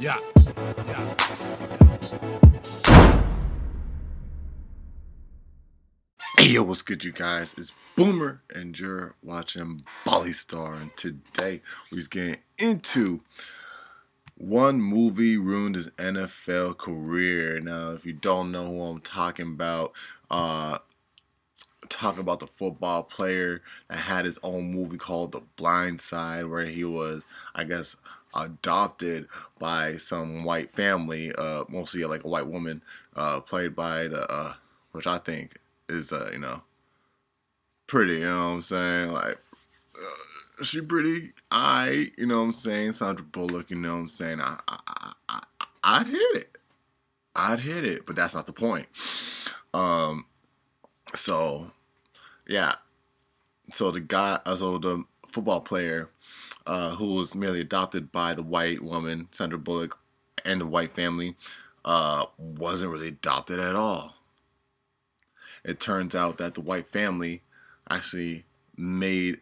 Yeah, yeah. Hey, yo, what's good, you guys? It's Boomer, and you're watching Blindside. And today, we're getting into one movie ruined his NFL career. Now, if you don't know who I'm talking about the football player that had his own movie called The Blind Side, where he was, I guess, adopted by some white family, mostly like a white woman, played by which I think is, pretty, you know what I'm saying? Like, she pretty, you know what I'm saying? Sandra Bullock, you know what I'm saying? I'd hit it. I'd hit it, but that's not the point. Um, so yeah, so the football player, who was merely adopted by the white woman, Sandra Bullock, and the white family, wasn't really adopted at all. It turns out that the white family actually made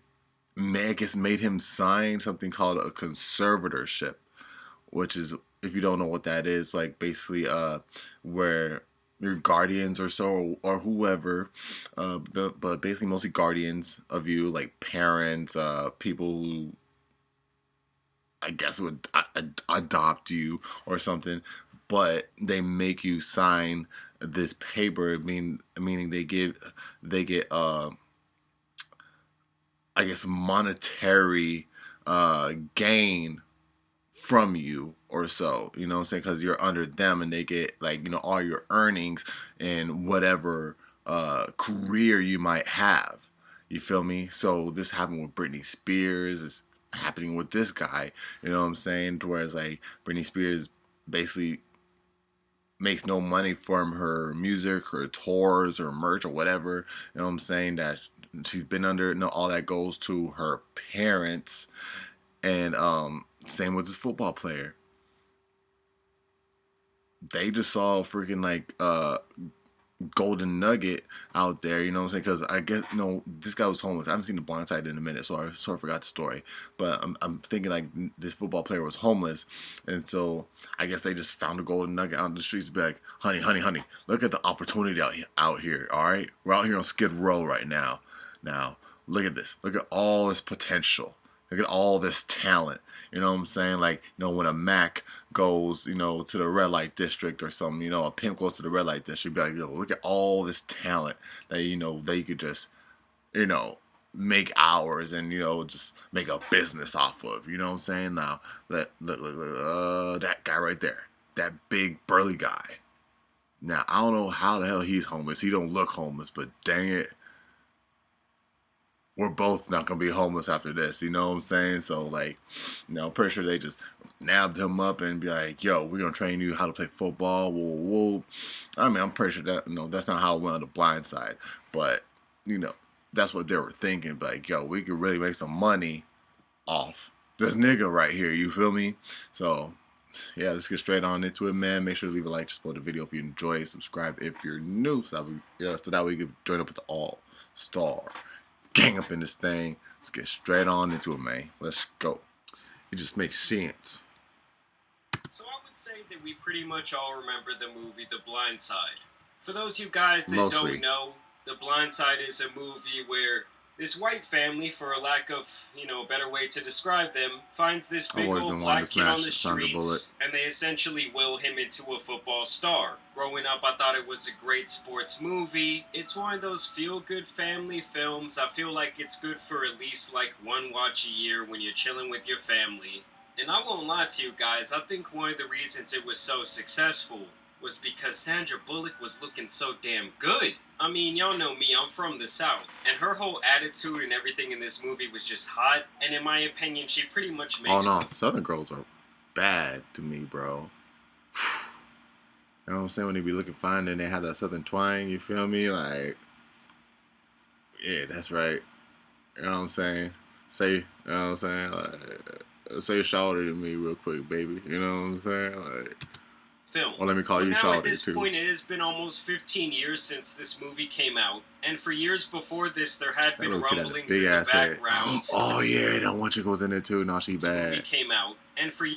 him sign something called a conservatorship, which is, if you don't know what that is, like basically where your guardians or so or whoever, but basically mostly guardians of you, like parents, people who I guess would adopt you or something, but they make you sign this paper, meaning they get I guess monetary gain from you or so, you know what I'm saying, because you're under them and they get, like, all your earnings and whatever career you might have, you feel me? So this happened with Britney Spears, it's happening with this guy, you know what I'm saying, whereas like Britney Spears basically makes no money from her music or tours or merch or whatever, you know what I'm saying, that she's been under, all that goes to her parents. And same with this football player. They just saw a freaking like golden nugget out there, you know what I'm saying? Because I guess, this guy was homeless. I haven't seen The Blind Side in a minute, so I sort of forgot the story. But I'm thinking like this football player was homeless, and so I guess they just found a golden nugget out in the streets to be like, honey, honey, honey, look at the opportunity out here. All right, we're out here on Skid Row right now. Now look at this. Look at all this potential. Look at all this talent. You know what I'm saying? Like, when a Mac goes, to the red light district or something, a pimp goes to the red light district, be like, yo, look at all this talent that, that you could just, make hours and, just make a business off of. You know what I'm saying? Now, look, that guy right there. That big, burly guy. Now, I don't know how the hell he's homeless. He don't look homeless, but dang it, we're both not gonna be homeless after this, you know what I'm saying? So like, I'm pretty sure they just nabbed him up and be like, yo, we're gonna train you how to play football. I mean, I'm pretty sure that that's not how it went on The Blind Side, but that's what they were thinking. Like, yo, we could really make some money off this nigga right here. You feel me? So yeah, let's get straight on into it, man. Make sure to leave a like, just support the video if you enjoy it. Subscribe if you're new, so that way you can join up with the all-star gang up in this thing. Let's get straight on into it, man. Let's go. It just makes sense. So I would say that we pretty much all remember the movie The Blind Side. For those of you guys that don't know, The Blind Side is a movie where this white family, for a lack of, a better way to describe them, finds this big old black kid on the streets, and they essentially will him into a football star. Growing up, I thought it was a great sports movie. It's one of those feel-good family films. I feel like it's good for at least, like, one watch a year when you're chilling with your family. And I won't lie to you guys, I think one of the reasons it was so successful was because Sandra Bullock was looking so damn good. I mean, y'all know me, I'm from the South, and her whole attitude and everything in this movie was just hot, and in my opinion, she pretty much makes... Oh no, Southern girls are bad to me, bro. You know what I'm saying? When they be looking fine and they have that Southern twang, you feel me? Like, yeah, that's right. You know what I'm saying? You know what I'm saying? Like, say shawty to me real quick, baby. You know what I'm saying? Like... film. Well, let me call you shawty, too. Now, at this point, it has been almost 15 years since this movie came out, and for years before this, there had been rumblings in the background. Oh, yeah, that one chick was in it, too. No, she bad. This movie came out, and for...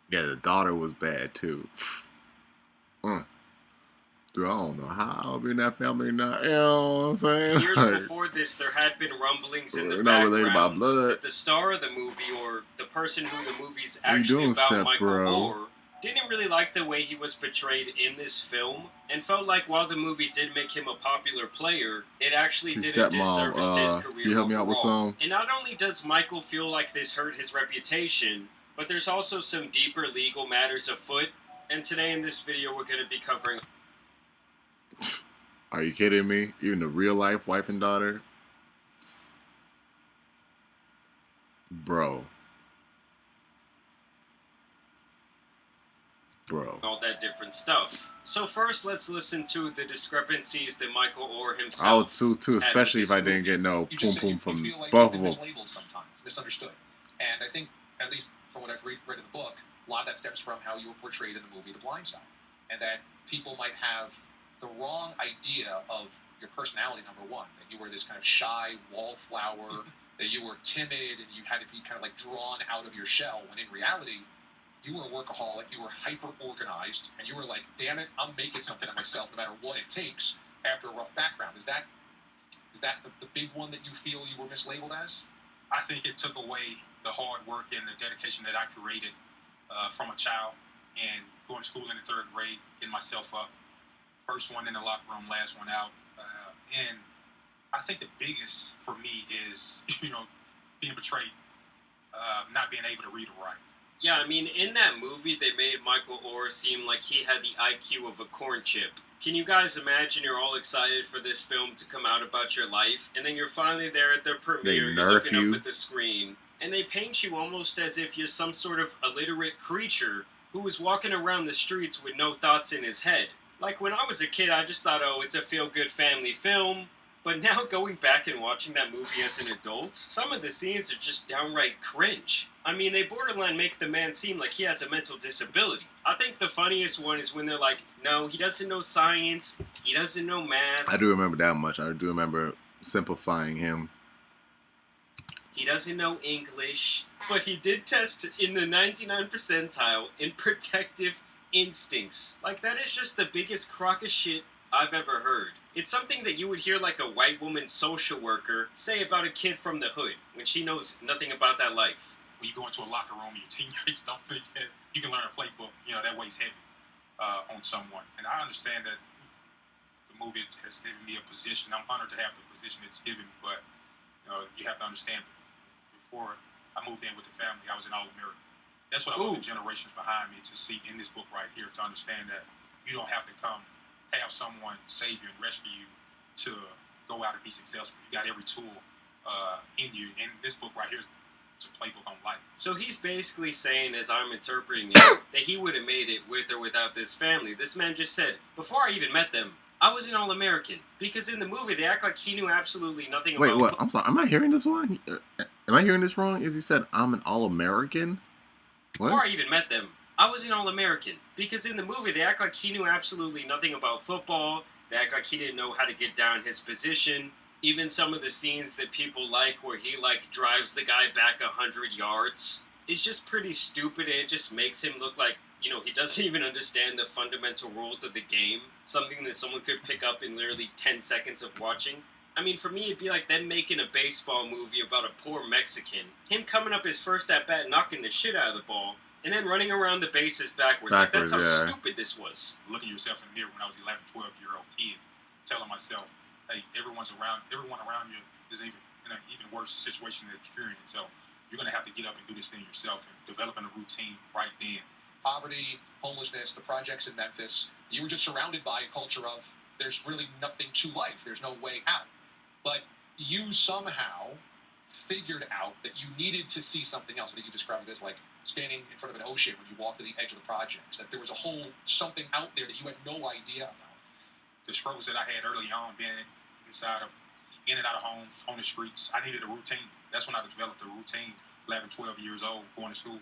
Yeah, the daughter was bad too. Mm. Dude, I don't know how I'll be in that family now. You know what I'm saying? Years Like, before this, there had been rumblings in the we're not related by background blood. that the star of the movie, or the person who the movie's What you actually doing, about, step Michael bro? Orr, didn't really like the way he was portrayed in this film, and felt like while the movie did make him a popular player, it actually His did a stepmom, disservice to his can career you help me out with overall. some? And not only does Michael feel like this hurt his reputation, but there's also some deeper legal matters afoot, and today in this video we're going to be covering. Are you kidding me? Even the real life wife and daughter? Bro. All that different stuff. So first, let's listen to the discrepancies that Michael Orr himself. I would too, especially if I didn't get no poom poom from both of them. Mislabeled sometimes, misunderstood, and I think, at least from what I've read in the book, a lot of that stems from how you were portrayed in the movie The Blindside, and that people might have the wrong idea of your personality. Number one, that you were this kind of shy wallflower, that you were timid, and you had to be kind of like drawn out of your shell. When in reality, you were a workaholic, you were hyper-organized, and you were like, damn it, I'm making something of myself no matter what it takes after a rough background. Is that the big one that you feel you were mislabeled as? I think it took away the hard work and the dedication that I created from a child, and going to school in the third grade, getting myself up. First one in the locker room, last one out. And I think the biggest for me is, being betrayed, not being able to read or write. Yeah, I mean, in that movie, they made Michael Orr seem like he had the IQ of a corn chip. Can you guys imagine you're all excited for this film to come out about your life, and then you're finally there at the premiere, you're looking up at the screen, and they paint you almost as if you're some sort of illiterate creature who was walking around the streets with no thoughts in his head. Like, when I was a kid, I just thought, oh, it's a feel-good family film. But now going back and watching that movie as an adult, some of the scenes are just downright cringe. I mean, they borderline make the man seem like he has a mental disability. I think the funniest one is when they're like, no, he doesn't know science, he doesn't know math. I do remember that much. I do remember simplifying him. He doesn't know English, but he did test in the 99 percentile in protective instincts. Like, that is just the biggest crock of shit I've ever heard. It's something that you would hear like a white woman social worker say about a kid from the hood when she knows nothing about that life. When you go into a locker room and your teammates don't think that you can learn a playbook, that weighs heavy on someone. And I understand that the movie has given me a position. I'm honored to have the position it's given me, but you have to understand, before I moved in with the family, I was an All-American. That's what I want the generations behind me to see in this book right here, to understand that you don't have to have someone save you and rescue you to go out and be successful. You got every tool in you. And this book right here is a playbook on life. So he's basically saying, as I'm interpreting it, that he would have made it with or without this family. This man just said, before I even met them, I was an All-American. Because in the movie, they act like he knew absolutely nothing about... Wait, what? I'm sorry. Am I hearing this wrong? Am I hearing this wrong? Is he said, I'm an All-American? What? Before I even met them, I was an All-American. Because in the movie, they act like he knew absolutely nothing about football. They act like he didn't know how to get down his position. Even some of the scenes that people like where he, drives the guy back 100 yards. It's just pretty stupid, and it just makes him look like, he doesn't even understand the fundamental rules of the game. Something that someone could pick up in literally 10 seconds of watching. I mean, for me, it'd be like them making a baseball movie about a poor Mexican. Him coming up his first at-bat, knocking the shit out of the ball, and then running around the bases backwards. That's how stupid this was. Looking yourself in the mirror when I was 11, 12-year-old kid, telling myself, hey, everyone around you is even in an even worse situation that you're in. So you're going to have to get up and do this thing yourself, and developing a routine right then. Poverty, homelessness, the projects in Memphis, you were just surrounded by a culture of there's really nothing to life. There's no way out. But you somehow figured out that you needed to see something else. I think you described it as like standing in front of an ocean when you walked to the edge of the projects, that there was a whole something out there that you had no idea about. The struggles that I had early on, being in and out of homes, on the streets, I needed a routine. That's when I developed a routine, 11, 12 years old, going to school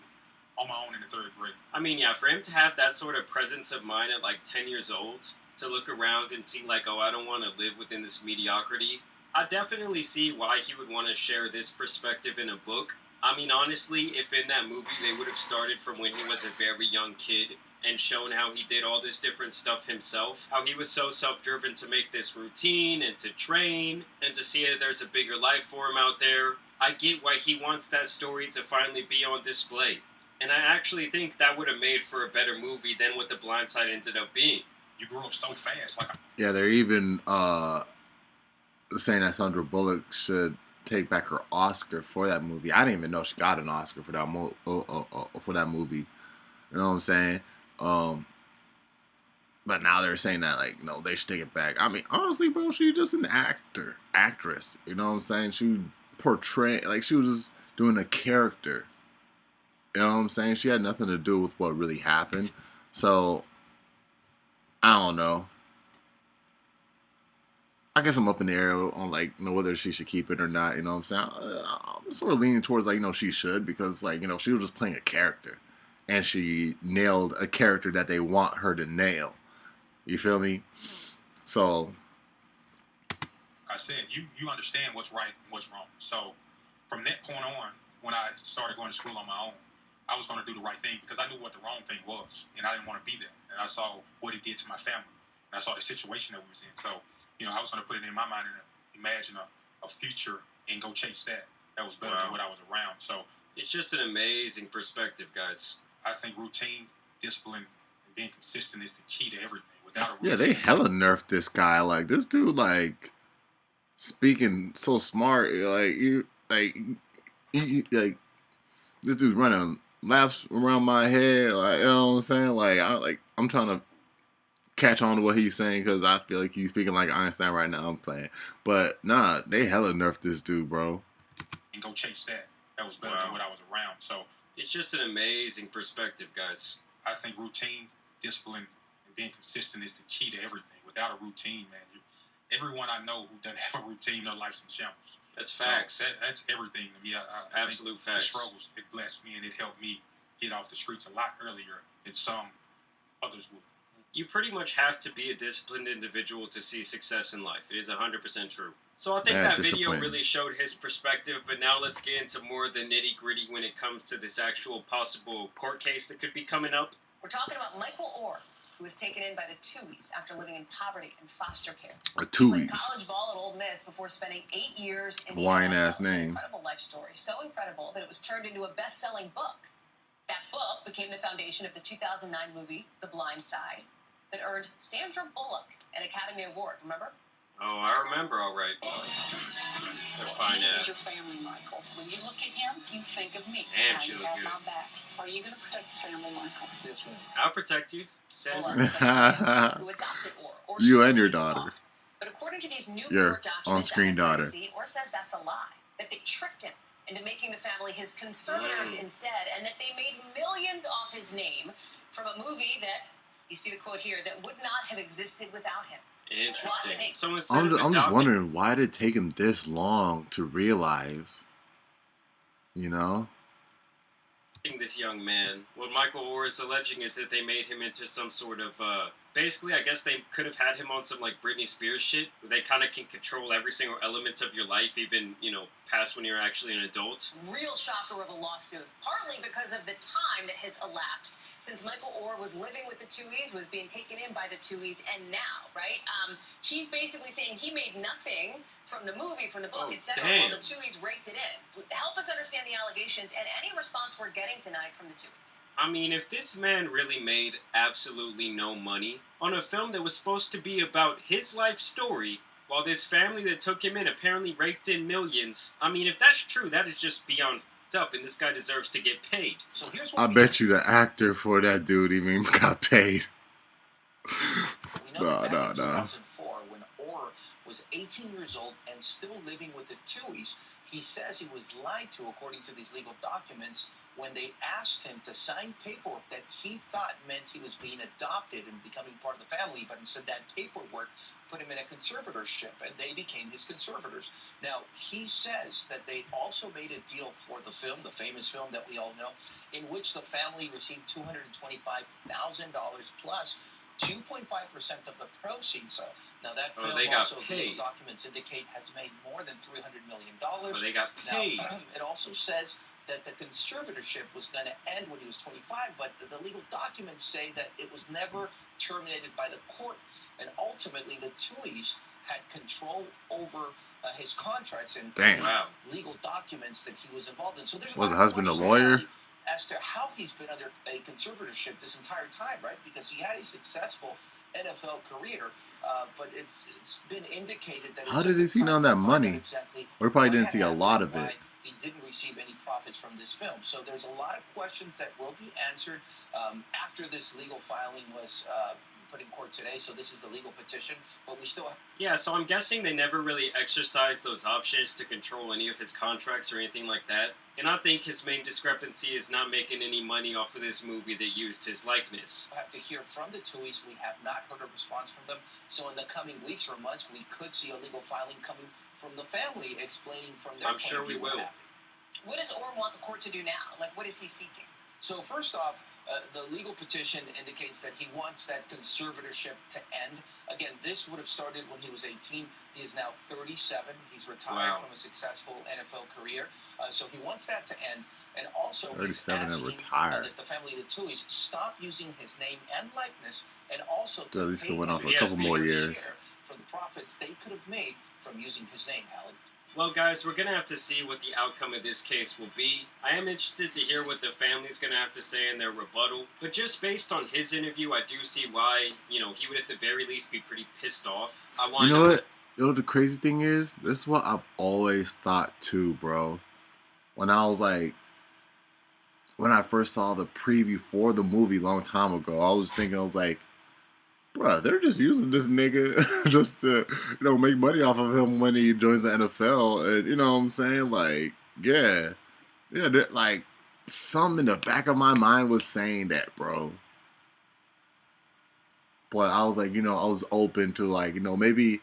on my own in the third grade. I mean, yeah, for him to have that sort of presence of mind at 10 years old, to look around and see oh, I don't want to live within this mediocrity, I definitely see why he would want to share this perspective in a book. I mean, honestly, if in that movie they would have started from when he was a very young kid and shown how he did all this different stuff himself, how he was so self-driven to make this routine and to train and to see that there's a bigger life for him out there, I get why he wants that story to finally be on display. And I actually think that would have made for a better movie than what The Blind Side ended up being. You grew up so fast. Yeah, they're even saying that Sandra Bullock should take back her Oscar for that movie. I didn't even know she got an Oscar for that movie. You know what I'm saying? But now they're saying that, like, no, they should take it back. I mean, honestly, bro, she's just an actress. You know what I'm saying? She portrayed, like, she was just doing a character. You know what I'm saying? She had nothing to do with what really happened. So, I don't know. I guess I'm up in the air on, like, you know, whether she should keep it or not. You know what I'm saying? I'm sort of leaning towards, like, you know, she should, because, like, you know, she was just playing a character. And she nailed a character that they want her to nail. You feel me? So, I said, you understand what's right and what's wrong. So, from that point on, when I started going to school on my own, I was going to do the right thing because I knew what the wrong thing was, and I didn't want to be there. And I saw what it did to my family, and I saw the situation that we was in. So, you know, I was going to put it in my mind and imagine a future and go chase that. That was better than what I was around. So, it's just an amazing perspective, guys. I think routine, discipline, and being consistent is the key to everything. Without a routine, yeah, they hella nerfed this guy. Like, this dude, like, speaking so smart. Like, this dude's running laps around my head. Like, you know what I'm saying? I'm trying to catch on to what he's saying because I feel like he's speaking like Einstein right now. I'm playing, but nah, they hella nerfed this dude, bro. And go chase that. That was better than what I was around. So it's just an amazing perspective, guys. I think routine, discipline, and being consistent is the key to everything. Without a routine, man, everyone I know who doesn't have a routine, their life's in shambles. That's facts. So that's everything to me. Absolute facts. The struggles, it blessed me and it helped me get off the streets a lot earlier than some others would. You pretty much have to be a disciplined individual to see success in life. It is 100% true. So I think that video really showed his perspective, but now let's get into more of the nitty-gritty when it comes to this actual possible court case that could be coming up. We're talking about Michael Orr, who was taken in by the Tuohys after living in poverty and foster care. The Tuohys. Played college ball at Ole Miss before spending 8 years in the Hawaiian-ass name. It's an incredible life story, so incredible that it was turned into a best-selling book. That book became the foundation of the 2009 movie, The Blind Side, that earned Sandra Bullock an Academy Award, remember? Oh, I remember, all right. They're fine ass. Your family, Michael. When you look at him, you think of me. Damn, she look good. My back. Are you going to protect the family, Michael? Yes, ma'am. I'll protect you, Sandra. Who adopted Orr. You and your daughter. But according to these new Your documents, on-screen daughter. Orr says that's a lie. That they tricked him into making the family his conservators instead, and that they made millions off his name from a movie that, you see the quote here, that would not have existed without him. Interesting. I'm just wondering, why did it take him this long to realize, you know? This young man. What Michael Orr is alleging is that they made him into some sort of, basically, I guess they could have had him on some, like, Britney Spears shit, where they kind of can control every single element of your life, even, you know, past when you're actually an adult. Real shocker of a lawsuit, partly because of the time that has elapsed since Michael Orr was living with the Tuohys, was being taken in by the Tuohys, and now, right? He's basically saying he made nothing from the movie, from the book, etc., while the Tuohys raked it in. Help us understand the allegations and any response we're getting tonight from the Tuohys. I mean, if this man really made absolutely no money on a film that was supposed to be about his life story, while this family that took him in apparently raked in millions, I mean, if that's true, that is just beyond up, and this guy deserves to get paid. So here's I bet you the actor for that dude even got paid. We know that back in 2004, when Orr was 18 years old and still living with the Tuohys, he says he was lied to, according to these legal documents, when they asked him to sign paperwork that he thought meant he was being adopted and becoming part of the family, but instead that paperwork put him in a conservatorship, and they became his conservators. Now, he says that they also made a deal for the film, the famous film that we all know, in which the family received $225,000 plus 2.5% of the proceeds. Now, that film also, the legal documents indicate, has made more than $300 million. They got paid. Now, it also says that the conservatorship was going to end when he was 25, but the legal documents say that it was never terminated by the court, and ultimately the Tuohys had control over his contracts and legal documents that he was involved in. So there's was the husband a lawyer? As to how he's been under a conservatorship this entire time, right? Because he had a successful NFL career, but it's been indicated that... How did he see on that money? Exactly, or probably didn't see a lot of it. He didn't receive any profits from this film. So there's a lot of questions that will be answered after this legal filing was put in court today. So this is the legal petition, but we still... Yeah, so I'm guessing they never really exercised those options to control any of his contracts or anything like that. And I think his main discrepancy is not making any money off of this movie that used his likeness. We'll have to hear from the Tuohys. We have not heard a response from them. So in the coming weeks or months, we could see a legal filing coming from the family explaining from their I'm sure we will. What does Orr want the court to do now? Like, what is he seeking? So first off, the legal petition indicates that he wants that conservatorship to end. Again, this would have started when he was 18. He is now 37. He's retired from a successful NFL career. So he wants that to end. And also, 37 and retired. That the family of the Tuohys stop using his name and likeness, and also so to at least pay it went on for a him couple more years for the profits they could have made from using his name, Alan. Well, guys, we're going to have to see what the outcome of this case will be. I am interested to hear what the family's going to have to say in their rebuttal. But just based on his interview, I do see why, he would at the very least be pretty pissed off. You know what? The crazy thing is, this is what I've always thought too, bro. When I first saw the preview for the movie a long time ago, I was like, bruh, they're just using this nigga just to, make money off of him when he joins the NFL. And, you know what I'm saying? Like, yeah, like, something in the back of my mind was saying that, bro. But I was like, I was open to, like, maybe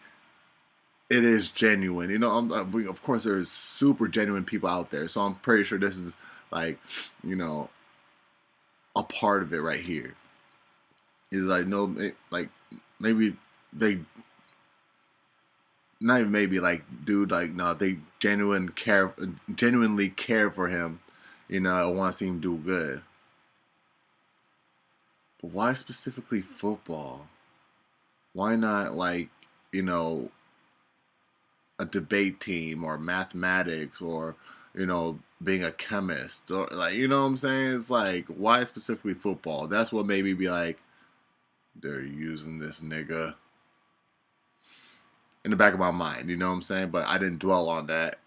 it is genuine. Of course, there's super genuine people out there. So I'm pretty sure this is, like, a part of it right here. Is like, no, like, maybe they, not even maybe, like, dude, like, no, they genuinely care for him, want to see him do good. But why specifically football? Why not, like, a debate team or mathematics or, being a chemist or, like, you know what I'm saying? It's like, why specifically football? That's what made me be like, they're using this nigga in the back of my mind, you know what I'm saying? But I didn't dwell on that.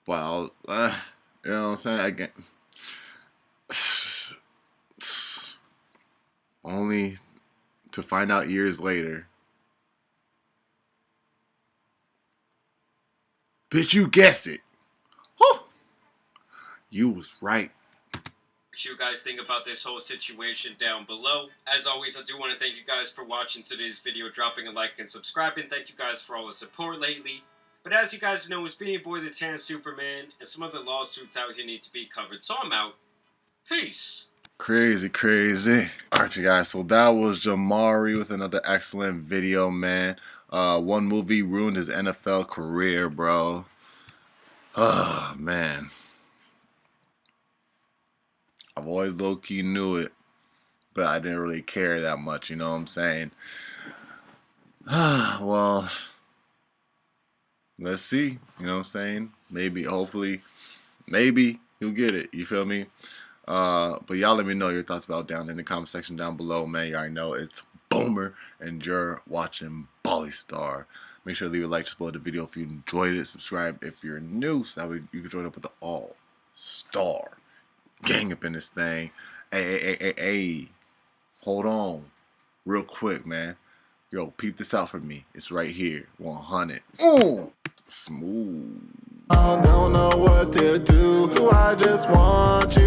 But I was, you know what I'm saying? Again, only to find out years later. Bitch, you guessed it. Whew. You was right. What you guys think about this whole situation down below. As always, I do want to thank you guys for watching today's video, dropping a like and subscribing. Thank you guys for all the support lately. But as you guys know, it's been your boy the Tan Superman, and some other lawsuits out here need to be covered. So I'm out. Peace. Crazy. Alright, you guys, so that was Jamari with another excellent video, man. One movie ruined his NFL career, bro. Oh, man. I've always low-key knew it, but I didn't really care that much, you know what I'm saying? Well, let's see, you know what I'm saying? Maybe, hopefully, maybe he'll get it, you feel me? But y'all let me know your thoughts about down in the comment section down below, man. You already know it's Boomer, and you're watching Bally Star. Make sure to leave a like, support the video if you enjoyed it. Subscribe if you're new, so that way you can join up with the all-star gang up in this thing. Hey. Hold on. Real quick, man. Yo, peep this out for me. It's right here. 100. Smooth. I don't know what to do. I just want you.